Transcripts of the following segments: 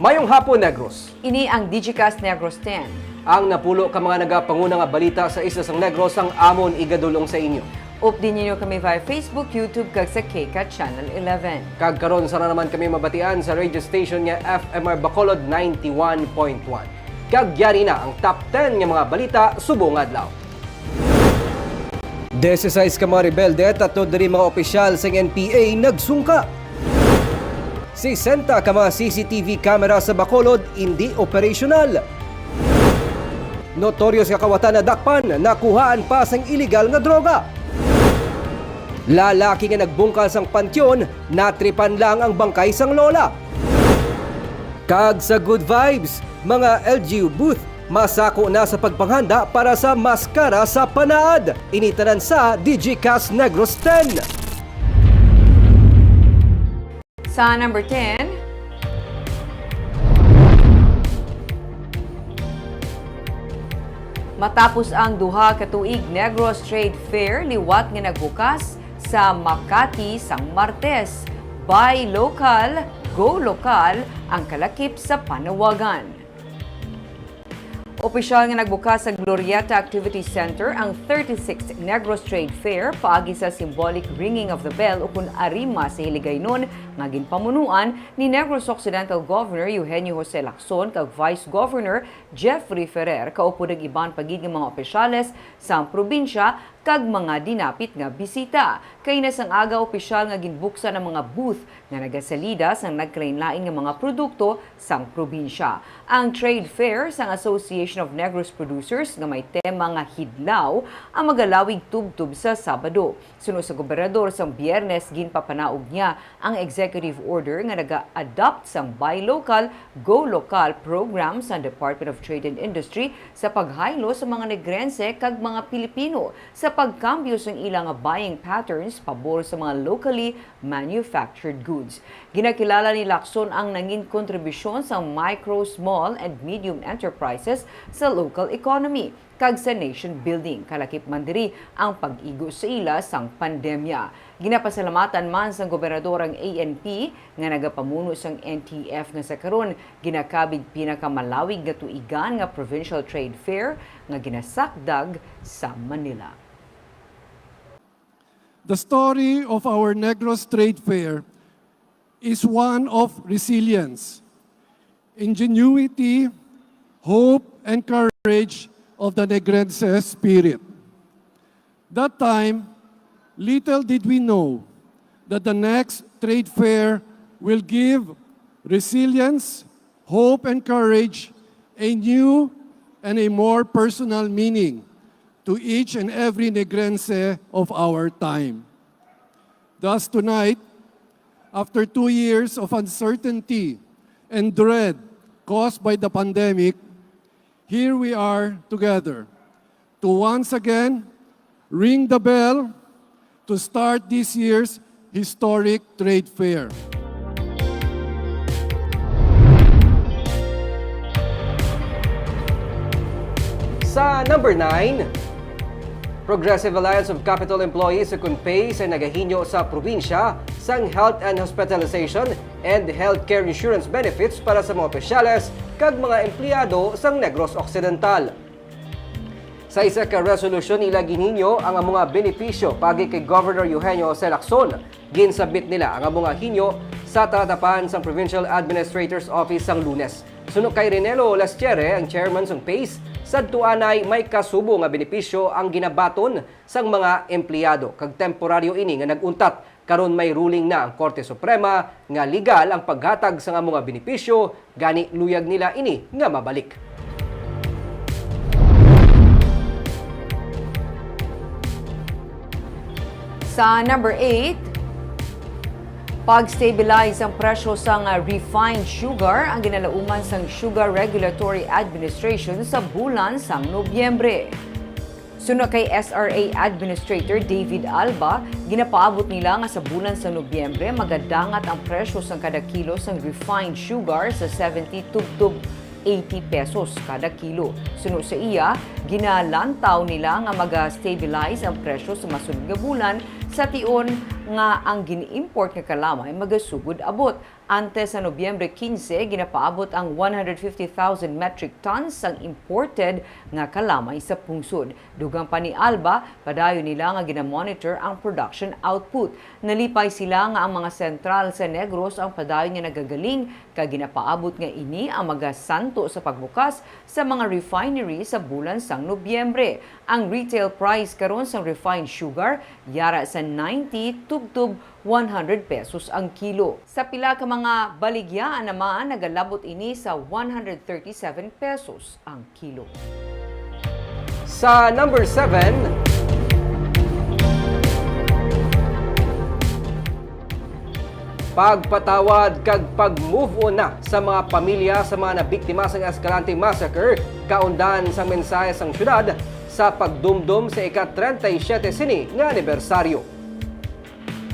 Mayong hapon, Negros. Ini ang Digicast Negros X. Ang napulo ka mga nagapanguna nga balita sa isla sang Negros ang amon igadulong sa inyo. Updin niyo kami via Facebook, YouTube, kag sa KCAT Channel 11. Kag karon sana naman kami mabatian sa radio station nga FMR Bacolod 91.1. Kag yari na ang top 10 nga mga balita subong adlaw. 16 ka mga rebelde at diri mga opisyal sa NPA nagsungka. 60 ka mga CCTV camera sa Bacolod hindi operational. Notorious ka kawatan na dakpan, nakuhaan pa sang illegal nga droga. Lalaki nga nagbungkal sang pantyon, natripan lang ang bangkay sang lola. Kag sa good vibes, mga LGU booth, masako na sa pagpanghanda para sa maskara sa panaad. Initanan sa Digicast Negros X. Sa number 10, matapos ang duha ka tuig Negros Trade Fair, liwat nga nagbukas sa Makati sang Martes. Buy local, go lokal ang kalakip sa panawagan. Opisyal nga nagbukas sa Glorieta Activity Center ang 36th Negros Trade Fair paagi sa symbolic ringing of the bell ukon arima sa Hiligaynon nga ginpamunuan ni Negros Occidental Governor Eugenio Jose Lacson kag Vice Governor Jeffrey Ferrer kaupo ng iban pagiging mga opisyales sa probinsya kag mga dinapit nga bisita. Kay nasang aga opisyal nga ginbuksan ang mga booth nga nagasalida sang nagkalain-lain nga mga produkto sang probinsya. Ang trade fair sang Association of Negros Producers nga may tema nga hidlaw ang magalawig tubtub sa Sabado. Sunod sa gobernador sang Biyernes ginpapanaog niya ang executive order nga naga-adopt sang Buy Local, Go Local program sa Department of Trade and Industry sa paghaylo sa mga Negrense kag mga Pilipino sa pagkambyo sa ilang buying patterns pabor sa mga locally manufactured goods. Ginakilala ni Lacson ang nangin kontribusyon sa micro, small, and medium enterprises sa local economy kag sa nation building. Kalakip man diri ang pag-igo sa ila sang pandemya. Ginapasalamatan man sang gobernador ang ANP nga nagapamuno sang NTF nga sa karon ginakabig pinakamalawig nga tuigan nga provincial trade fair nga ginasakdag sa Manila. The story of our Negros Trade Fair is one of resilience, ingenuity, hope, and courage of the Negrense spirit. That time, little did we know that the next trade fair will give resilience, hope, and courage a new and a more personal meaning to each and every Negrense of our time. Thus tonight, after 2 years of uncertainty and dread caused by the pandemic, here we are together to once again ring the bell to start this year's historic trade fair. Sa number 9, Progressive Alliance of Capital Employees sa Kunpay sa nagahinyo sa probinsya sang health and hospitalization and healthcare insurance benefits para sa mga opisyales kag mga empleyado sang Negros Occidental. Sa isa ka resolution nila ginhinyo ang mga benepisyo pagi kay Governor Eugenio Jose Lacson. Ginsubmit nila ang mga hinyo sa tatapan sang Provincial Administrator's Office sang Lunes. Sunod kay Renelo Lastiere, ang chairman sang PACE, sadtuanay may kasubo nga benepisyo ang ginabaton sang mga empleyado kag temporaryo ini nga naguntat. Karon may ruling na ang Korte Suprema nga legal ang paghatag sa mga benepisyo, gani luyag nila ini nga mabalik. Sa number 8, pag-stabilize ang presyo sa refined sugar ang ginalauman sang Sugar Regulatory Administration sa bulan sang Nobyembre. Sunod kay SRA Administrator David Alba, ginapaabot nila nga sa bulan sa Nobyembre magadangat ang presyo sang kada kilo sang refined sugar sa 70 tubtub 80 pesos kada kilo. Sunod sa iya, ginalantaw nila nga mag-stabilize ang presyo sa masunod nga bulan sa tion nga ang gini-import nga kalamay magasugod abot. Antes sa Nobyembre 15, ginapaabot ang 150,000 metric tons ang imported nga kalamay sa pungsod. Dugang pa ni Alba, padayon nila nga ginamonitor ang production output. Nalipay sila nga ang mga sentral sa Negros ang padayon nga nagagaling kag ginapaabot nga ini ang magasanto sa pagbukas sa mga refinery sa bulan sang Nobyembre. Ang retail price karon sang refined sugar yara sa 90 tubtub 100 pesos ang kilo. Sa pila ka mga baligyaan naman, nagalabot ini sa 137 pesos ang kilo. Sa number 7, pagpatawad kag pag-move on na sa mga pamilya sa mga nabiktima sa Escalante Massacre, kaundan sa mensahe sang syudad sa pagdumdum sa ika-37 sini nga anibersaryo.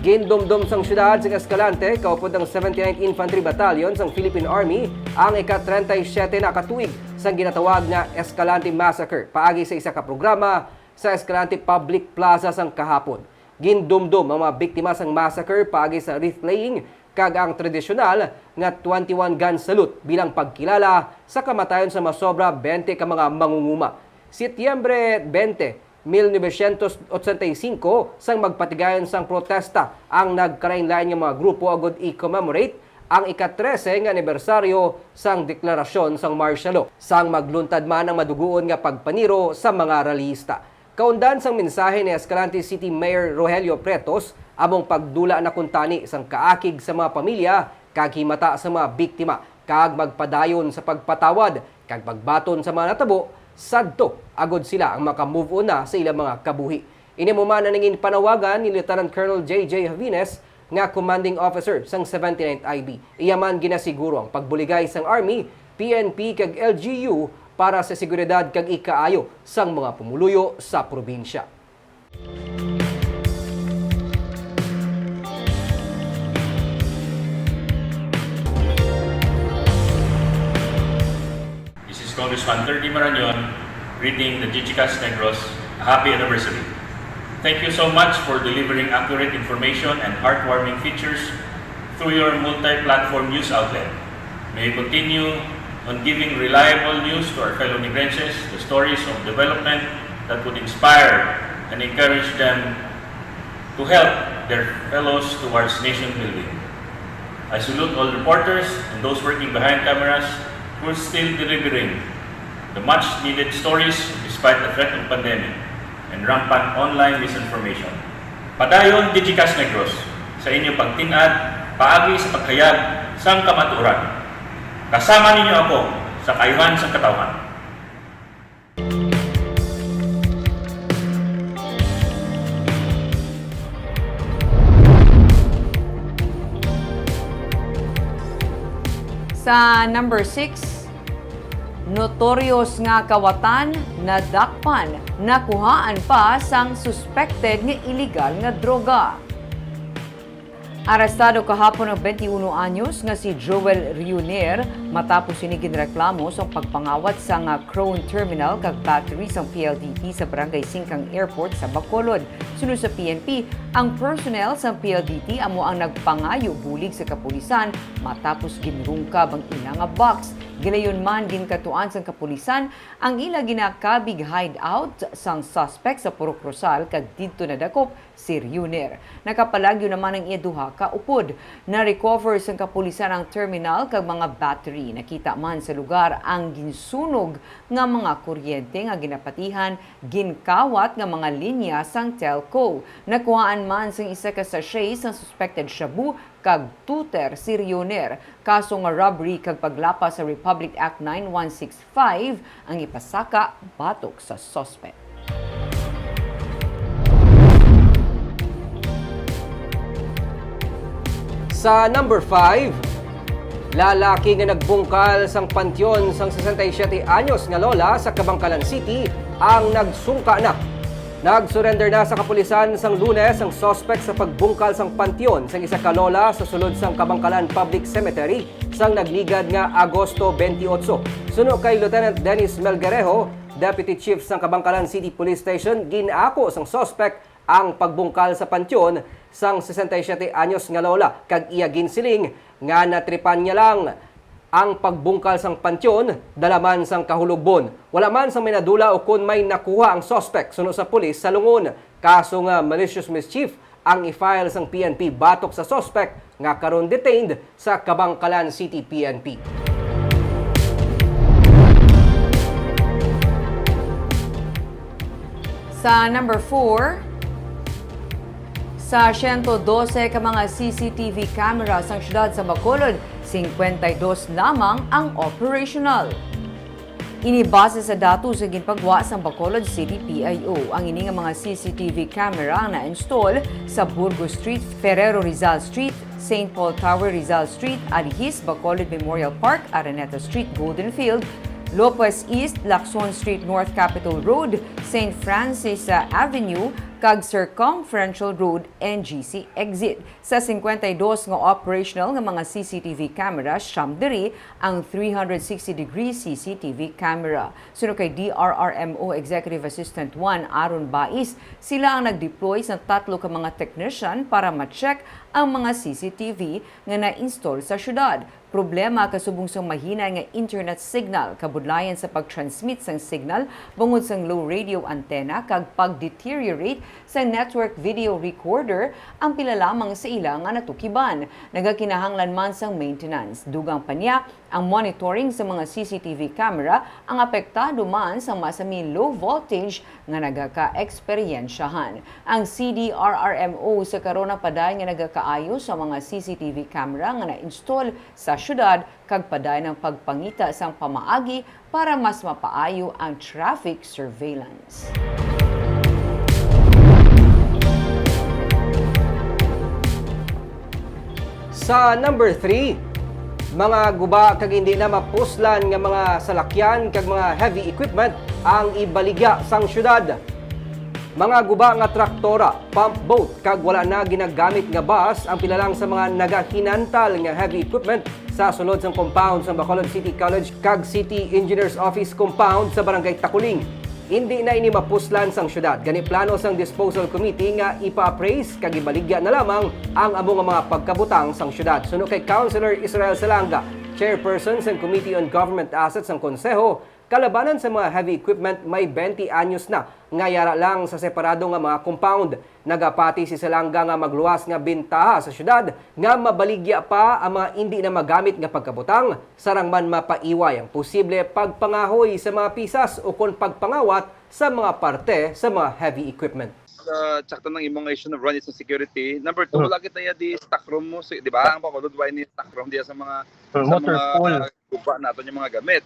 Gindumdum sang syudad sa Escalante, kaupod ang 79th Infantry Battalion sang Philippine Army ang ika-37 na katuig sang ginatawag na Escalante Massacre, paagi sa isa ka programa sa Escalante Public Plaza sang kahapon. Gindumdum ang mga biktima sang massacre paagi sa wreath laying kag ang tradisyonal nga 21 gun salute bilang pagkilala sa kamatayon sa masobra 20 ka mga mangunguma. Setyembre 20, 1985 sang magpatigayon sang protesta ang nagkarainlain nga mga grupo agud i-commemorate ang ika-13 nga anibersaryo sang deklarasyon sang martial law sang magluntad man ang maduguon nga pagpaniro sa mga rallyista. Kaundan sang mensahe ni Escalante City Mayor Rogelio Pretos among pagdula na kuntani sang kaakig sa mga pamilya kag himata sa mga biktima kag magpadayon sa pagpatawad kag pagbaton sa mga natabo sadto agod sila ang maka-move on na sa ilang mga kabuhi. Ini mo man nangin panawagan ni Lieutenant Colonel J.J. Havines nga commanding officer sang 79th IB. Iyaman ginasiguro ang pagbuligay sang Army, PNP kag LGU para sa seguridad kag ikaayo sang mga pumuluyo sa probinsya. This is Congressman Terry Marañon greeting the Digicast Negros a happy anniversary. Thank you so much for delivering accurate information and heartwarming features through your multi-platform news outlet. May you continue on giving reliable news to our fellow Negrenses, the stories of development that would inspire and encourage them to help their fellows towards nation building. I salute all reporters and those working behind cameras who are still delivering the much needed stories despite the threat of pandemic and rampant online misinformation. Padayon Digicast Negros sa inyo pagtinad, paagi sa paghayag sang kamatuoran. Kasama ninyo ako sa kayuhan sa katawhan. Sa number 6, notorious nga kawatan na dakpan nakuhaan pa sang suspected nga illegal nga droga. Arestado kahapon ng 21 anyos nga si Joel Rioner matapos ini ginreklamo sa pagpangawat sa nga Crown Terminal kag battery sang PLDT sa Barangay Singkang Airport sa Bacolod. Sunod sa PNP, ang personnel sa PLDT amo ang nagpangayo bulig sa kapulisan matapos ginrungkab ang ila nga box. Gilayon man ginkatuan sang kapulisan ang ila ginakabig hideout sang suspect sa Purok Rosal kag didto nadakop si Rioner. Nakapalagyo naman ang iya duha ka upod. Na-recover sang kapulisan ang terminal kag mga battery. Nakita man sa lugar ang ginsunog nga mga kuryente nga ginapatihan, ginkawat nga mga linya sang telco. Nakuhaan man sang isa ka sachet sang suspected shabu kag tuter si Rioner. Kaso nga robbery kag paglapas sa Republic Act 9165 ang ipasaka batok sa suspect. Sa number 5, lalaki nga nagbungkal sang pantyon sang 67 anyos nga lola sa Kabangkalan City ang nagsungka na. Nag-surrender na sa kapulisan sang Lunes ang suspect sa pagbungkal sang pantyon sang isa ka lola sa sulod sang Kabangkalan Public Cemetery sang nagligad nga Agosto 28. Suno kay Lieutenant Dennis Melgarejo, Deputy Chief sang Kabangkalan City Police Station, ginako sang suspect ang pagbungkal sa pantyon sang 67 anyos nga lola kag iya ginsiling nga natripan niya lang ang pagbungkal sang pantyon, dalaman sang kahulogbon. Wala man sang may nadula o kung may nakuha ang suspect suno sa pulis sa lungon. Kaso nga malicious mischief ang i-file sang PNP batok sa suspect nga karon detained sa Kabangkalan City PNP. Sa number 4, sa 112 ka mga CCTV cameras ang syudad sa Bacolod, 52 lamang ang operational. Inibase sa datos sa ginpagwa sa Bacolod City PIO. Ang ini nga mga CCTV camera ang na-install sa Burgos Street, Ferrero Rizal Street, St. Paul Tower Rizal Street, Alihis, Bacolod Memorial Park, Araneta Street, Golden Field, Lopez East, Lacson Street North Capitol Road, St. Francis Avenue, kag Circumferential Road, NGC Exit. Sa 52 nga operational nga mga CCTV camera, siyam diri ang 360-degree CCTV camera. Suno kay DRRMO Executive Assistant 1 Aaron Bais, sila ang nag-deploy sa 3 ka mga technician para ma-check ang mga CCTV nga na-install sa syudad. Problema kasubong sa mahina nga internet signal, kabudlayan sa pag-transmit sang signal bungod sang low radio antenna kag pag-deteriorate sa network video recorder ang pila lamang sa ilang nga natukiban. Nagakinahanglan man sang maintenance. Dugang pa niya ang monitoring sa mga CCTV camera ang apektado man sa masami low voltage nga nagaka-eksperyensyahan. Ang CDRRMO sa karon paday nga nagakaayo sa mga CCTV camera nga na-install sa syudad kag paday ng pagpangita sang pamaagi para mas mapaayo ang traffic surveillance. Sa number 3, mga guba kag hindi na mapuslan nga mga salakyan kag mga heavy equipment ang ibaligya sang syudad. Mga guba nga traktora, pump boat kag wala na ginagamit nga bus ang pila lang sa mga nagahinantal nga heavy equipment sa sulod sang compound sa Bacolod City College kag City Engineers Office compound sa Barangay Takuling. Hindi na ini mapuslan sang syudad. Gani plano sang disposal committee nga ipa-appraise kag ibaligya na lamang ang amo nga mga pagkabutang sang syudad. Suno kay Councilor Israel Salanga, Chairperson sang Committee on Government Assets sang Konseho, kalabanan sa mga heavy equipment may 20 anyos na nga yara lang sa separado nga mga compound. Nagapati si Salanga nga magluwas nga bintaha sa syudad nga mabaligya pa ang mga hindi na magamit nga pagkabutang sarang man mapaiway ang posible pagpangahoy sa mga pisas o kon pagpangawat sa mga parte sa mga heavy equipment. Tsakta ng imong of run is security. Number 2, lagi tayo di stock room mo. So, di ba? Ang Bacolod why ni stock room diya sa mga kupa natin yung mga gamit.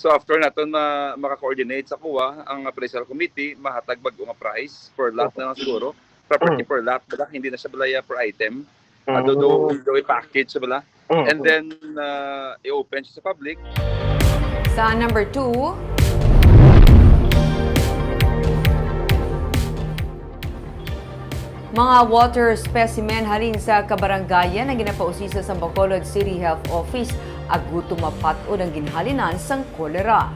So after natin na maka-coordinate sa kuha, ang appraisal committee mahatag bag nga price per lot na lang siguro. Property per lot, bala, hindi na siya balaya per item. Do i-package siya bala. And then i-open siya sa public. Sa number 2, mga water specimen halin sa kabaranggayan na ginapausisa sa Bacolod City Health Office aguto mapatod ang ginhalinan sang kolera.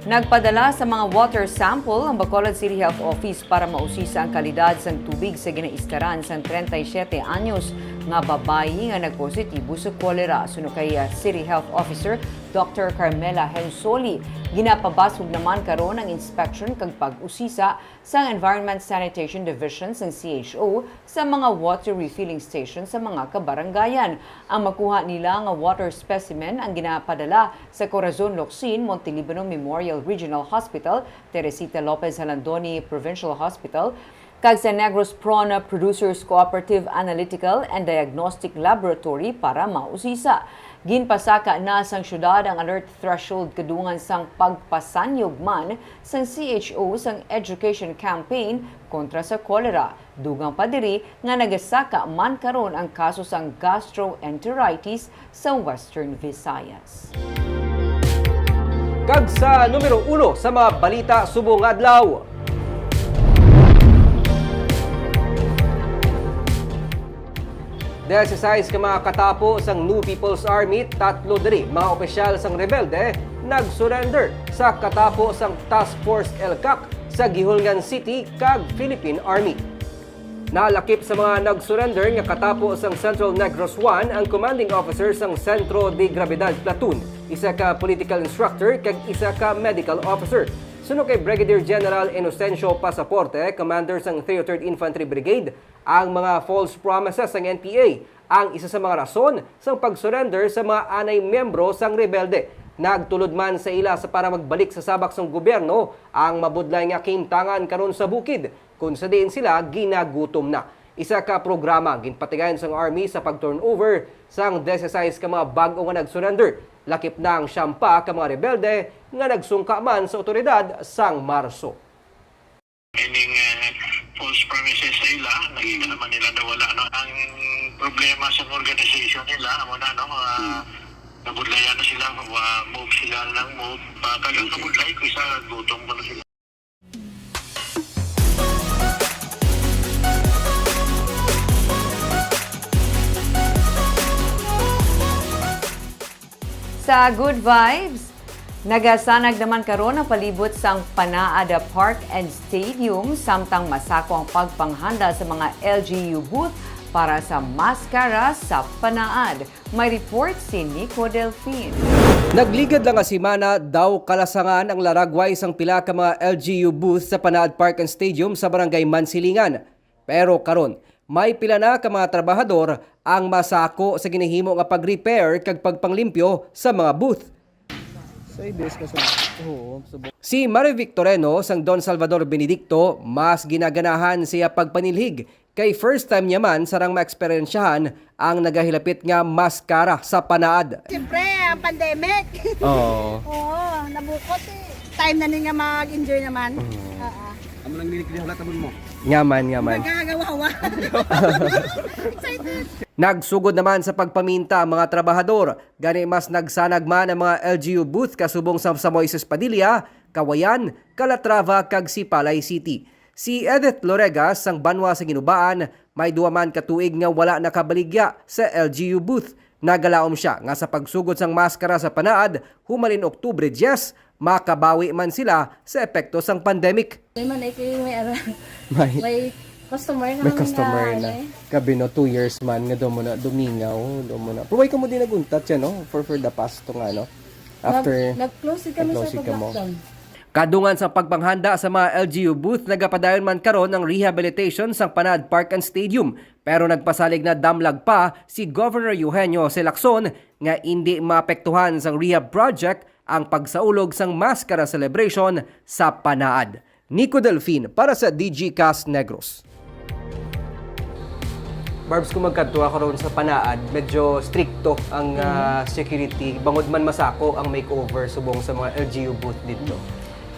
Nagpadala sa mga water sample ang Bacolod City Health Office para mausisa ang kalidad sang tubig sa ginaistaran sang 37 anyos nga babayi nga nagpositibo sa kolera. Suno kay City Health Officer Dr. Carmela Hensoli, ginapabasog naman karon ang inspection kag pag-usisa sa Environment Sanitation Division ng CHO sa mga water refilling station sa mga kabaranggayan. Ang makuha nila nga water specimen ang ginapadala sa Corazon Locsin, Montelibano Memorial Regional Hospital, Teresita Lopez Halandoni Provincial Hospital, kag sa Negros Prona Producers Cooperative Analytical and Diagnostic Laboratory para mausisa. Ginpasaka na sang syudad ang alert threshold kadungan sang pagpasanyog man sang CHO sang education campaign kontra sa kolera. Dugang pa diri nga nagasaka man karon ang kaso sang gastroenteritis sa Western Visayas. Kag sa numero 1 sa mga balita subong adlaw. Dahil sa size ka mga katapo sang New People's Army, 3 diri mga opisyal sang rebelde nag-surrender sa katapo sang Task Force LCAC sa Gihulngan City kag Philippine Army. Nalakip sa mga nag-surrender nga katapos ang Central Negros 1 ang commanding officer sang Centro de Gravidad Platoon, isa ka political instructor kag isa ka medical officer. Suno kay Brigadier General Inocencio Pasaporte, commander sang 33rd Infantry Brigade, ang mga false promises ng NPA ang isa sa mga rason sang pag-surrender sa mga anay miyembro sang rebelde. Nagtulod man sa ila sa para magbalik sa sabak sang gobyerno ang mabudlay nga kimtangan karon sa bukid kung sa diin sila ginagutom na. Isa ka programa ginpatigayon sang army sa pag-turnover sang 16 ka mga bag-o nga nag-surrender. Lakip na ang siyampa ka mga rebelde nga nagsungka man sa otoridad sang Marso. Meaning false promises sa ila, nakita naman nila na wala. No? Ang problema sa organization nila, muna, no, nabudlayan na sila, move sila ng move. Kagang nabudlay ko isa, gutom ko na sila. Sa Good Vibes, nagasanag naman karon ang palibot sang Panaada Park and Stadium samtang masako ang pagpanghanda sa mga LGU booth para sa maskara sa Panaad. May report si Nico Delfin. Nagligad lang nga simana daw kalasangan ang laragway sang pila ka mga LGU booth sa Panaad Park and Stadium sa Barangay Mansilingan. Pero karon, may pila na ka mga trabahador ang masako sa ginahimo nga pag-repair kag pagpanglimpyo sa mga booth. Si Marie Victoreno sang Don Salvador Benedicto mas ginaganahan siya pagpanilhig kay first time niya man sarang maeksperiensyahan ang nagahilapit nga maskara sa Panaad. Siyempre, ang pandemic. Oo. Oo, nabukot eh. Time na nga mag-enjoy naman. Amo lang niliklihat mo. Ngaman. Magagawawa. Excited. Nagsugod naman sa pagpaminta ang mga trabahador. Gani mas nagsanag man ang mga LGU booth kasubong sa Moises Padilla, Kawayan, Calatrava kag Sipalay City. Si Edith Loregas sang Banwa sa Ginubaan, may duwa man katuig nga wala nakabaligya sa LGU booth. Nagalaom siya nga sa pagsugod sang maskara sa Panaad, humalin Oktubre 10, makabawi man sila sa epekto sang pandemic. May customer na. Gabi no, 2 years man nga doon mo na dumingaw, doon mo na. Provide ka mo din naguntat siya, no? For the past to nga, no? After nag-close kami sa pag-lockdown. Kadungan sa pagpanghanda sa mga LGU booth, nagapadayon man karon ng rehabilitation sa Panaad Park and Stadium. Pero nagpasalig na damlag pa si Governor Eugenio Lacson nga hindi maapektuhan sa rehab project ang pagsaulog sang maskara celebration sa Panaad. Nico Delfin para sa Digicast Negros. Barbs, kung magkadto ako ron sa Panaad, medyo stricto ang security. Bangod man masako ang makeover subong sa mga LGU booth dito.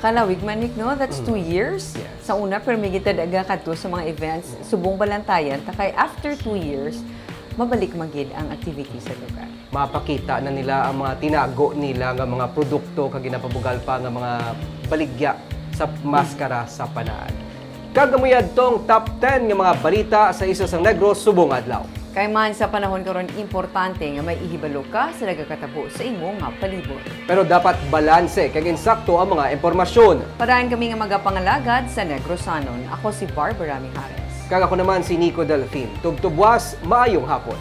Kalawig manik, no? That's 2 years. Yes. Sa una, permigita daga kadto sa mga events, subong balantayan. Takay after 2 years, mabalik magid ang activity sa lugar. Mapakita na nila ang mga tinago nila nga mga produkto kag ginapabugal pa nga mga baligya sa maskara sa Panaad. Kagamuyad tong top 10 nga mga balita sa isa sang Negros subong adlaw. Kay man sa panahon karon importante nga may ihibalo ka sa nagakatabo sa imong nga palibot. Pero dapat balanse kag insakto ang mga impormasyon. Parayan kami nga magapangalagad sa Negrosanon. Ako si Barbara Mijares. Kag ako naman si Nico Delfin. Tubtubwas, maayong hapon.